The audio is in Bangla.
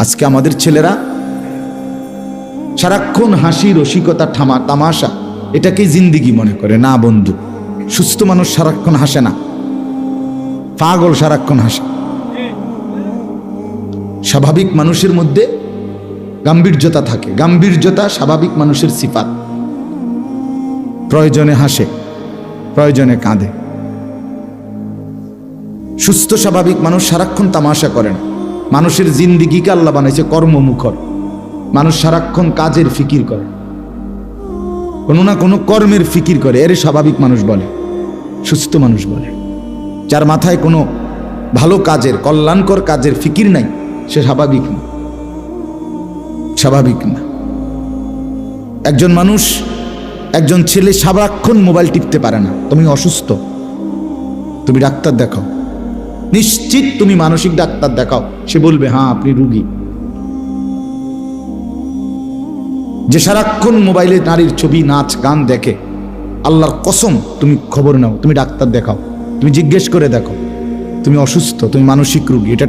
আজকে আমাদের ছেলেরা সারাক্ষণ হাসি, রসিকতা, তামাশা এটাকেই জিন্দিগি মনে করে। না বন্ধু, সুস্থ মানুষ সারাক্ষণ হাসে না, পাগল সারাক্ষণ হাসে। স্বাভাবিক মানুষের মধ্যে গাম্ভীর্যতা থাকে, গাম্ভীর্যতা স্বাভাবিক মানুষের সিফাত। প্রয়োজনে হাসে, প্রয়োজনে কাঁদে। সুস্থ স্বাভাবিক মানুষ সারাক্ষণ তামাশা করে না। মানুষের জিন্দিগিকে আল্লাহ বানাইছে কর্মমুখর। মানুষ সারাক্ষণ কাজের ফিকির করে, কোনো না কোনো কর্মের ফিকির করে। এর স্বাভাবিক মানুষ বলে, সুস্থ মানুষ বলে। যার মাথায় কোনো ভালো কাজের, কল্যাণকর কাজের ফিকির নাই, সে স্বাভাবিক না, স্বাভাবিক না। একজন মানুষ, একজন ছেলে সারাক্ষণ মোবাইল টিপতে পারে না, তুমি অসুস্থ, তুমি ডাক্তার দেখাও। নিশ্চিত তুমি মানসিক ডাক্তার দেখাও, সে বলবে হ্যাঁ আপনি রুগী। যে সারাক্ষণ মোবাইলে নারীর ছবি, নাচ, গান দেখে, আল্লাহর কসম তুমি খবর নাও, তুমি ডাক্তার দেখাও, তুমি জিজ্ঞেস করে দেখো, তুমি অসুস্থ, তুমি মানসিক রোগী, এটা